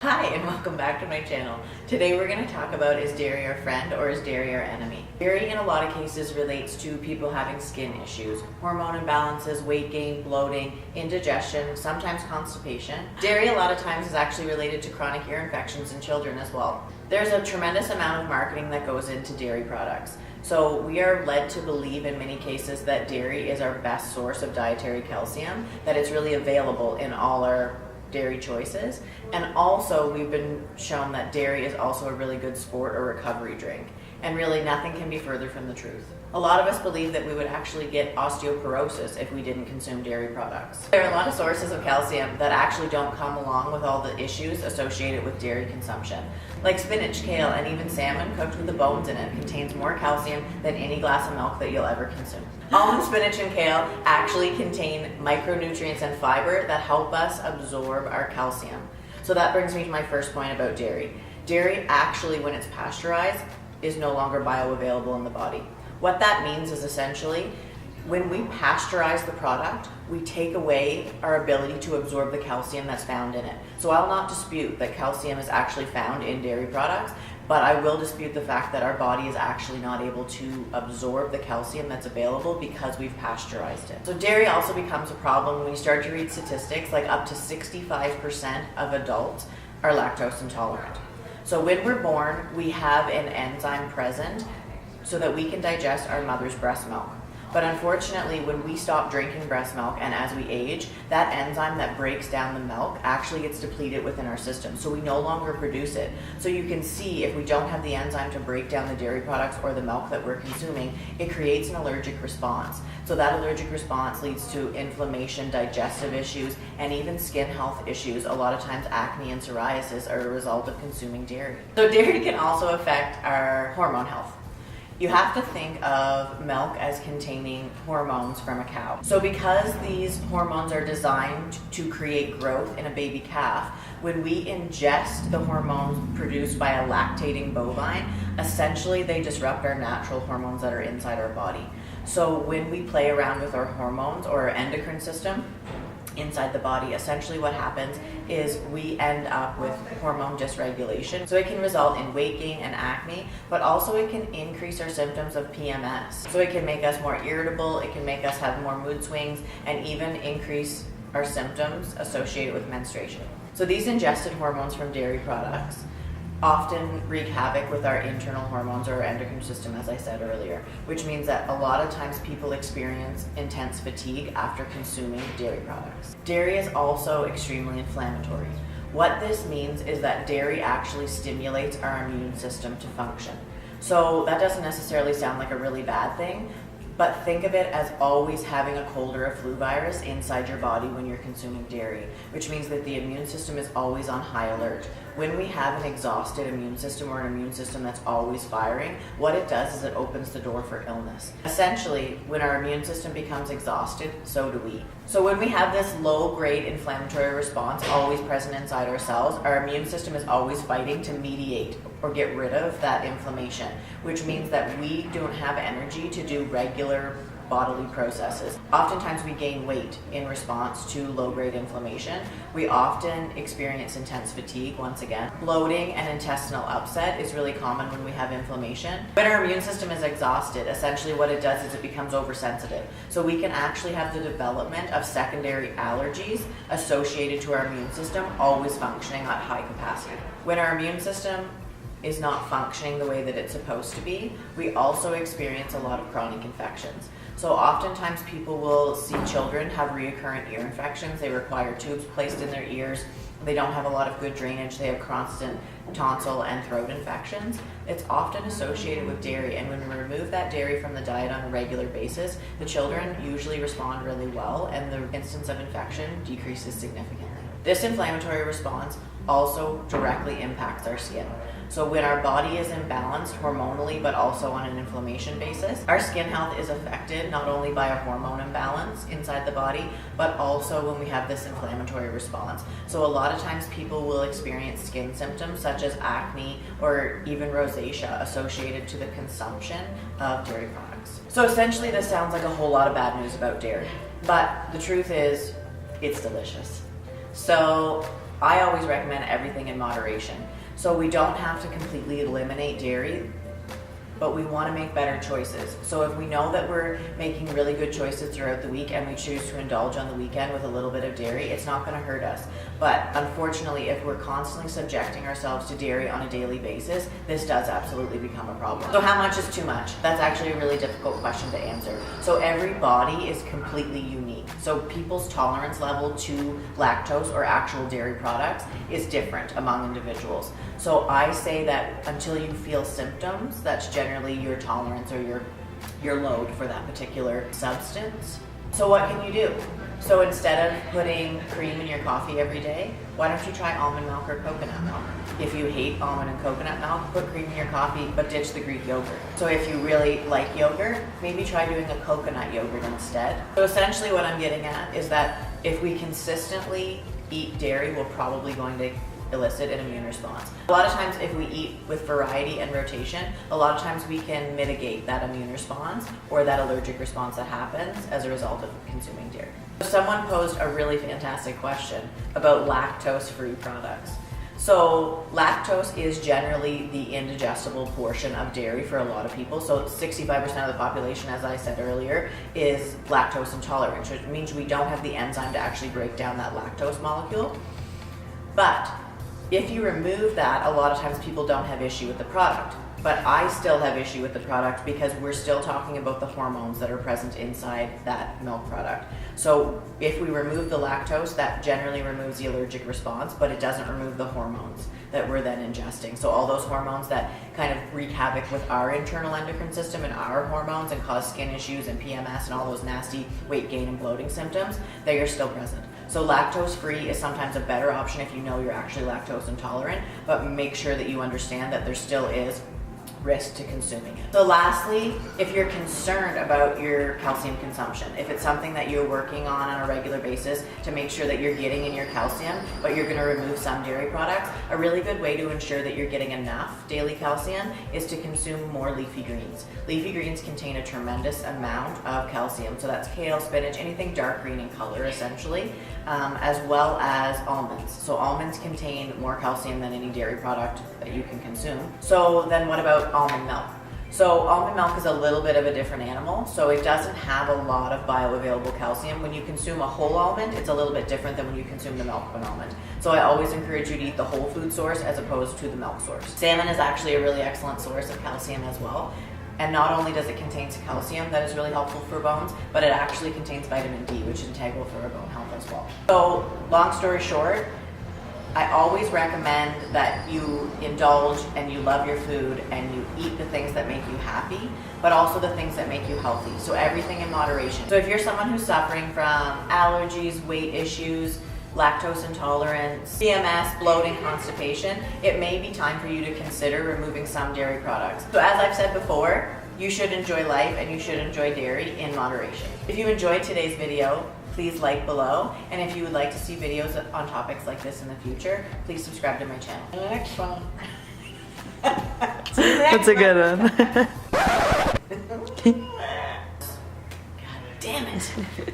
Hi and welcome back to my channel. Today we're going to talk about, is dairy our friend or is dairy our enemy? Dairy in a lot of cases relates to people having skin issues, hormone imbalances, weight gain, bloating, indigestion, sometimes constipation. Dairy a lot of times is actually related to chronic ear infections in children as well. There's a tremendous amount of marketing that goes into dairy products. So we are led to believe in many cases that dairy is our best source of dietary calcium, that it's really available in all our dairy choices, and also we've been shown that dairy is also a really good sport or recovery drink, and really nothing can be further from the truth. A lot of us believe that we would actually get osteoporosis if we didn't consume dairy products. There are a lot of sources of calcium that actually don't come along with all the issues associated with dairy consumption. Like spinach, kale, and even salmon cooked with the bones in it contains more calcium than any glass of milk that you'll ever consume. Almond, spinach, and kale actually contain micronutrients and fiber that help us absorb our calcium. So that brings me to my first point about dairy. Dairy actually, when it's pasteurized, is no longer bioavailable in the body. What that means is essentially, when we pasteurize the product, we take away our ability to absorb the calcium that's found in it. So I'll not dispute that calcium is actually found in dairy products, but I will dispute the fact that our body is actually not able to absorb the calcium that's available because we've pasteurized it. So dairy also becomes a problem when you start to read statistics, like up to 65% of adults are lactose intolerant. So when we're born, we have an enzyme present so that we can digest our mother's breast milk. But unfortunately, when we stop drinking breast milk and as we age, that enzyme that breaks down the milk actually gets depleted within our system. So we no longer produce it. So you can see if we don't have the enzyme to break down the dairy products or the milk that we're consuming, it creates an allergic response. So that allergic response leads to inflammation, digestive issues, and even skin health issues. A lot of times acne and psoriasis are a result of consuming dairy. So dairy can also affect our hormone health. You have to think of milk as containing hormones from a cow. So because these hormones are designed to create growth in a baby calf, when we ingest the hormones produced by a lactating bovine, essentially they disrupt our natural hormones that are inside our body. So when we play around with our hormones or our endocrine system inside the body, essentially what happens is we end up with hormone dysregulation. So it can result in weight gain and acne, but also it can increase our symptoms of PMS. So it can make us more irritable, it can make us have more mood swings, and even increase our symptoms associated with menstruation. So these ingested hormones from dairy products often wreak havoc with our internal hormones or our endocrine system, as I said earlier, which means that a lot of times people experience intense fatigue after consuming dairy products. Dairy is also extremely inflammatory. What this means is that dairy actually stimulates our immune system to function. So that doesn't necessarily sound like a really bad thing, but think of it as always having a cold or a flu virus inside your body when you're consuming dairy, which means that the immune system is always on high alert. When we have an exhausted immune system or an immune system that's always firing, what it does is it opens the door for illness. Essentially, when our immune system becomes exhausted, so do we. So when we have this low-grade inflammatory response always present inside our cells, our immune system is always fighting to mediate or get rid of that inflammation, which means that we don't have energy to do regular bodily processes. Oftentimes we gain weight in response to low-grade inflammation. We often experience intense fatigue once again. Bloating and intestinal upset is really common when we have inflammation. When our immune system is exhausted, essentially what it does is it becomes oversensitive. So we can actually have the development of secondary allergies associated to our immune system always functioning at high capacity. When our immune system is not functioning the way that it's supposed to be, we also experience a lot of chronic infections. So oftentimes people will see children have recurrent ear infections. They require tubes placed in their ears. They don't have a lot of good drainage. They have constant tonsil and throat infections. It's often associated with dairy, and when we remove that dairy from the diet on a regular basis, the children usually respond really well and the instance of infection decreases significantly. This inflammatory response also directly impacts our skin. So when our body is imbalanced hormonally, but also on an inflammation basis, our skin health is affected not only by a hormone imbalance inside the body, but also when we have this inflammatory response. So a lot of times people will experience skin symptoms such as acne or even rosacea associated to the consumption of dairy products. So essentially this sounds like a whole lot of bad news about dairy, but the truth is it's delicious. So I always recommend everything in moderation. So we don't have to completely eliminate dairy, but we want to make better choices. So if we know that we're making really good choices throughout the week and we choose to indulge on the weekend with a little bit of dairy, it's not going to hurt us. But unfortunately, if we're constantly subjecting ourselves to dairy on a daily basis, this does absolutely become a problem. So how much is too much? That's actually a really difficult question to answer. So every body is completely unique. So people's tolerance level to lactose or actual dairy products is different among individuals. So I say that until you feel symptoms, that's generally your tolerance or your load for that particular substance. So what can you do? So instead of putting cream in your coffee every day, why don't you try almond milk or coconut milk? If you hate almond and coconut milk, put cream in your coffee, but ditch the Greek yogurt. So if you really like yogurt, maybe try doing a coconut yogurt instead. So essentially what I'm getting at is that if we consistently eat dairy, we're probably going to elicit an immune response. A lot of times if we eat with variety and rotation, a lot of times we can mitigate that immune response or that allergic response that happens as a result of consuming dairy. Someone posed a really fantastic question about lactose-free products. So lactose is generally the indigestible portion of dairy for a lot of people. So 65% of the population, as I said earlier, is lactose intolerant, which means we don't have the enzyme to actually break down that lactose molecule. But if you remove that, a lot of times people don't have issue with the product. But I still have issue with the product because we're still talking about the hormones that are present inside that milk product. So if we remove the lactose, that generally removes the allergic response, but it doesn't remove the hormones that we're then ingesting. So all those hormones that kind of wreak havoc with our internal endocrine system and our hormones and cause skin issues and PMS and all those nasty weight gain and bloating symptoms, they are still present. So lactose-free is sometimes a better option if you know you're actually lactose intolerant, but make sure that you understand that there still is risk to consuming it. So lastly, if you're concerned about your calcium consumption, if it's something that you're working on a regular basis to make sure that you're getting in your calcium, but you're going to remove some dairy products, a really good way to ensure that you're getting enough daily calcium is to consume more leafy greens. Leafy greens contain a tremendous amount of calcium, so that's kale, spinach, anything dark green in color essentially, as well as almonds. So almonds contain more calcium than any dairy product that you can consume. So then what about almond milk? So almond milk is a little bit of a different animal, so it doesn't have a lot of bioavailable calcium. When you consume a whole almond, it's a little bit different than when you consume the milk of an almond. So I always encourage you to eat the whole food source as opposed to the milk source. Salmon is actually a really excellent source of calcium as well. And not only does it contain calcium that is really helpful for bones, but it actually contains vitamin D, which is integral for our bone health as well. So long story short, I always recommend that you indulge and you love your food and you eat the things that make you happy, but also the things that make you healthy. So everything in moderation. So if you're someone who's suffering from allergies, weight issues, lactose intolerance, PMS, bloating, constipation, it may be time for you to consider removing some dairy products. So as I've said before, you should enjoy life and you should enjoy dairy in moderation. If you enjoyed today's video, please like below. And if you would like to see videos on topics like this in the future, please subscribe to my channel. The next one. That's a good one. God damn it.